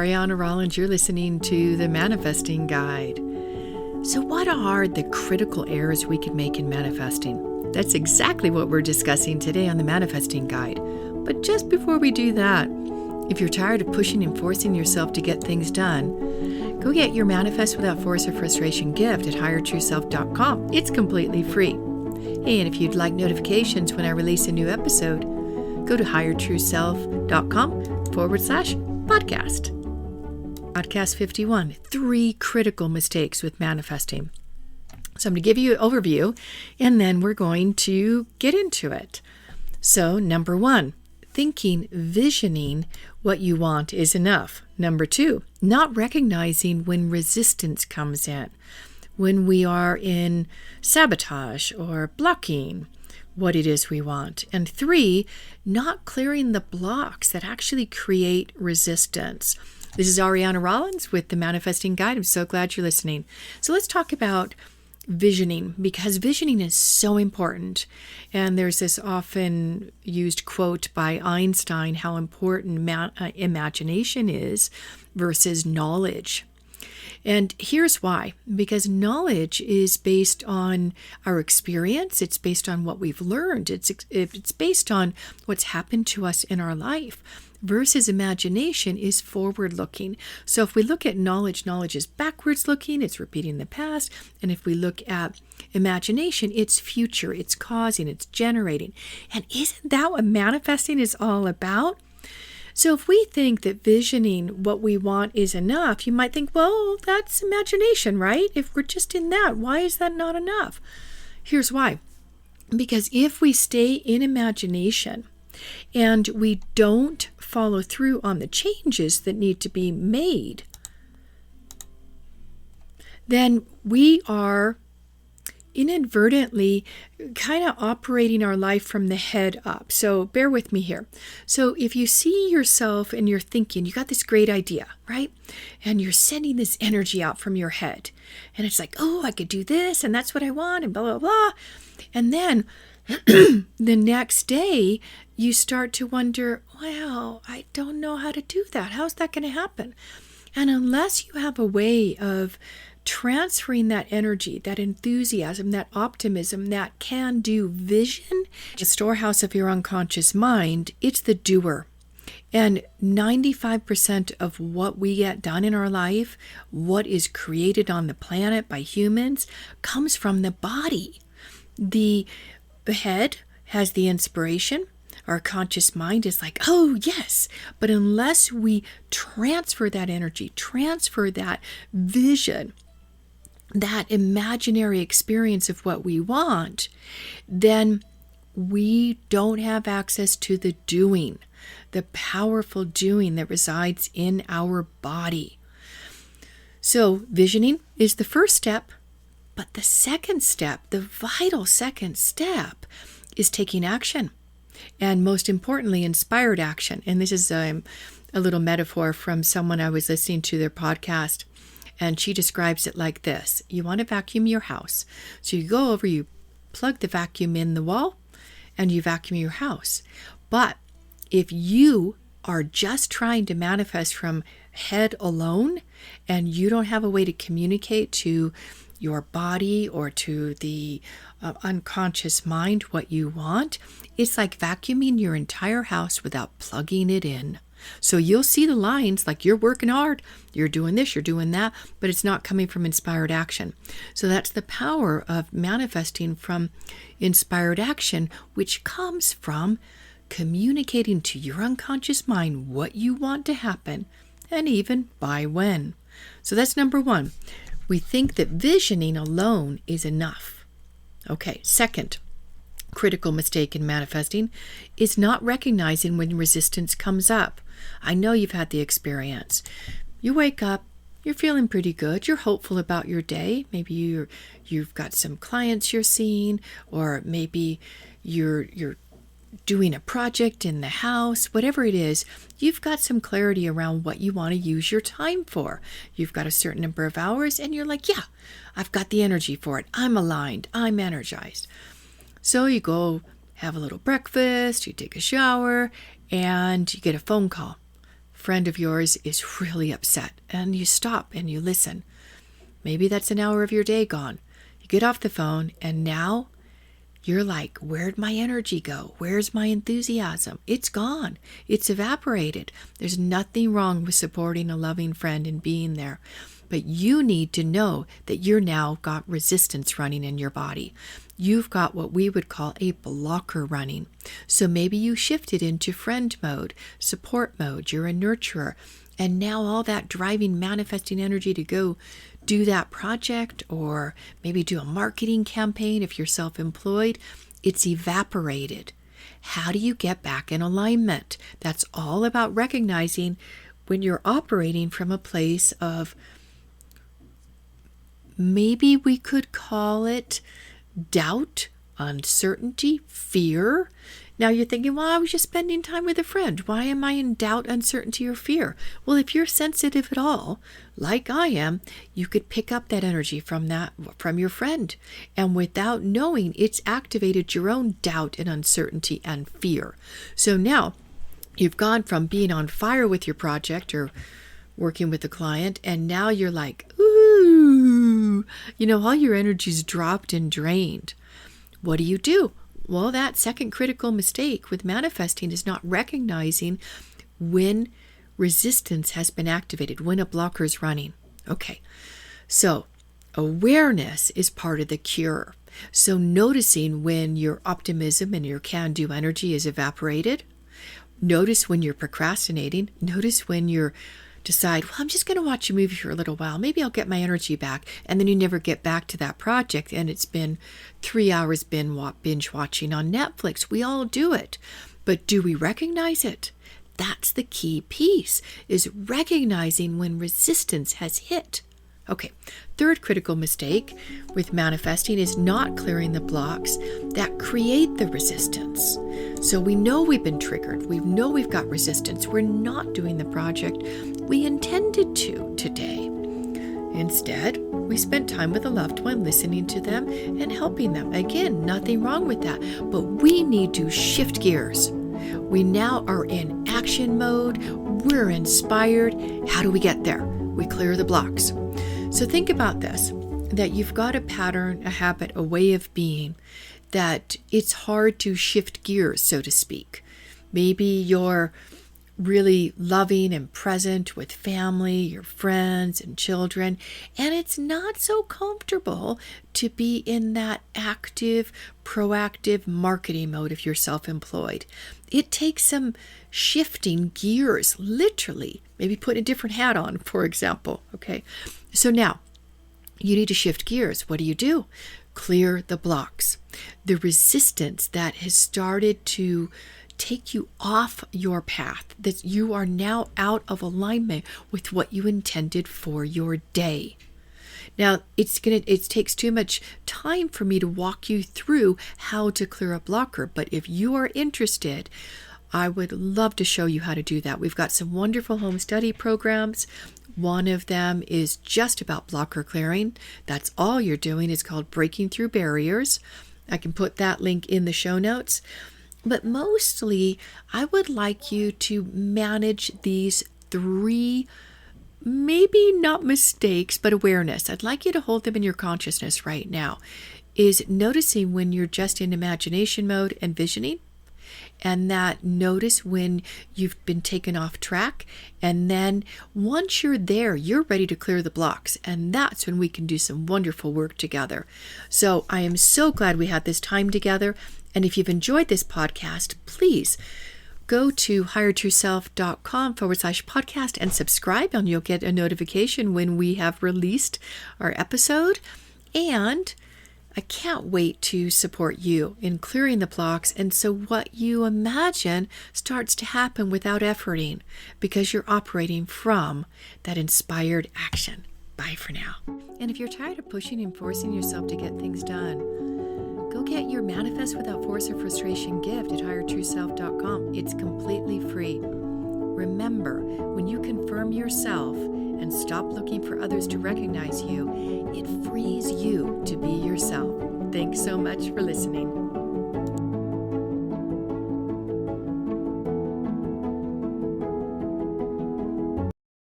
Aryana Rollins. You're listening to the Manifesting Guide. So what are the critical errors we can make in manifesting? That's exactly what we're discussing today on the Manifesting Guide. But just before we do that, if you're tired of pushing and forcing yourself to get things done, go get your Manifest Without Force or Frustration gift at highertrueself.com. It's completely free. Hey, and if you'd like notifications when I release a new episode, go to highertrueself.com/podcast. Podcast 51, 3 critical mistakes with manifesting. So I'm going to give you an overview, and then we're going to get into it. So number 1, visioning what you want is enough. Number 2, not recognizing when resistance comes in, when we are in sabotage or blocking what it is we want. And 3, not clearing the blocks that actually create resistance. This is Aryana Rollins with the Manifesting Guide. I'm so glad you're listening. So let's talk about visioning, because visioning is so important. And there's this often used quote by Einstein, how important imagination is versus knowledge. And here's why. Because knowledge is based on our experience. It's based on what we've learned. It's based on what's happened to us in our life. Versus imagination is forward-looking. So if we look at knowledge is backwards-looking. It's repeating the past. And if we look at imagination, it's future. It's causing. It's generating. And isn't that what manifesting is all about? So if we think that visioning what we want is enough, you might think, well, that's imagination, right? If we're just in that, why is that not enough? Here's why. Because if we stay in imagination and we don't follow through on the changes that need to be made, then we are inadvertently kind of operating our life from the head up. So bear with me here. So if you see yourself and you're thinking, you got this great idea, right? And you're sending this energy out from your head. And it's like, oh, I could do this and that's what I want and blah, blah, blah. And then the next day you start to wonder, well, I don't know how to do that. How's that going to happen? And unless you have a way of transferring that energy, that enthusiasm, that optimism, that can-do vision, the storehouse of your unconscious mind, it's the doer. And 95% of what we get done in our life, what is created on the planet by humans, comes from the body. The head has the inspiration. Our conscious mind is like, oh, yes. But unless we transfer that energy, transfer that vision, that imaginary experience of what we want, then we don't have access to the doing, the powerful doing that resides in our body. So visioning is the first step, but the second step, the vital second step, is taking action. And most importantly, inspired action. And this is a little metaphor from someone I was listening to their podcast. And she describes it like this. You want to vacuum your house. So you go over, you plug the vacuum in the wall, and you vacuum your house. But if you are just trying to manifest from head alone, and you don't have a way to communicate to your body or to the unconscious mind what you want, it's like vacuuming your entire house without plugging it in. So you'll see the lines like you're working hard, you're doing this, you're doing that, but it's not coming from inspired action. So that's the power of manifesting from inspired action, which comes from communicating to your unconscious mind what you want to happen and even by when. So that's number 1. We think that visioning alone is enough. Okay, second critical mistake in manifesting is not recognizing when resistance comes up. I know you've had the experience. You wake up, you're feeling pretty good, you're hopeful about your day. Maybe you've got some clients you're seeing, or maybe you're doing a project in the house, whatever it is, you've got some clarity around what you want to use your time for. You've got a certain number of hours and you're like, yeah, I've got the energy for it. I'm aligned. I'm energized. So you go have a little breakfast, you take a shower, and you get a phone call friend of yours is really upset, and you stop and you listen. Maybe that's an hour of your day gone. You get off the phone, and now you're like, where'd my energy go? Where's my enthusiasm? It's gone. It's evaporated. There's nothing wrong with supporting a loving friend and being there. But you need to know that you're now got resistance running in your body. You've got what we would call a blocker running. So maybe you shifted into friend mode, support mode. You're a nurturer. And now all that driving, manifesting energy to go do that project, or maybe do a marketing campaign if you're self-employed, it's evaporated. How do you get back in alignment? That's all about recognizing when you're operating from a place of, maybe we could call it doubt, uncertainty, fear. Now you're thinking, well, I was just spending time with a friend. Why am I in doubt, uncertainty, or fear? Well, if you're sensitive at all, like I am, you could pick up that energy from your friend. And without knowing, it's activated your own doubt and uncertainty and fear. So now you've gone from being on fire with your project or working with the client, and now you're like, ooh, all your energy's dropped and drained. What do? Well, that second critical mistake with manifesting is not recognizing when resistance has been activated, when a blocker is running. Okay, so awareness is part of the cure. So noticing when your optimism and your can-do energy is evaporated. Notice when you're procrastinating. Notice when you're decide, well, I'm just going to watch a movie for a little while. Maybe I'll get my energy back. And then you never get back to that project. And it's been 3 hours binge watching on Netflix. We all do it. But do we recognize it? That's the key piece, is recognizing when resistance has hit. Okay, third critical mistake with manifesting is not clearing the blocks that create the resistance. So we know we've been triggered. We know we've got resistance. We're not doing the project we intended to today. Instead, we spent time with a loved one, listening to them and helping them. Again, nothing wrong with that, but we need to shift gears. We now are in action mode. We're inspired. How do we get there? We clear the blocks. So think about this, that you've got a pattern, a habit, a way of being, that it's hard to shift gears, so to speak. Maybe you're really loving and present with family, your friends and children, and it's not so comfortable to be in that active, proactive marketing mode if you're self-employed. It takes some shifting gears, literally. Maybe put a different hat on, for example. Okay, so now you need to shift gears. What do? Clear the blocks. The resistance that has started to take you off your path, that you are now out of alignment with what you intended for your day. Now, it takes too much time for me to walk you through how to clear a blocker, but if you are interested, I would love to show you how to do that. We've got some wonderful home study programs. One of them is just about blocker clearing. That's all you're doing. It's called Breaking Through Barriers. I can put that link in the show notes. But mostly, I would like you to manage these 3, maybe not mistakes, but awareness. I'd like you to hold them in your consciousness right now. Is noticing when you're just in imagination mode and visioning. And that notice when you've been taken off track. And then once you're there, you're ready to clear the blocks. And that's when we can do some wonderful work together. So I am so glad we had this time together. And if you've enjoyed this podcast, please go to highertrueself.com/podcast and subscribe, and you'll get a notification when we have released our episode. And I can't wait to support you in clearing the blocks, and so what you imagine starts to happen without efforting, because you're operating from that inspired action. Bye for now. And if you're tired of pushing and forcing yourself to get things done, go get your Manifest Without Force or Frustration gift at highertrueself.com. It's completely free. Remember, when you confirm yourself and stop looking for others to recognize you, it frees you to be yourself. Thanks so much for listening.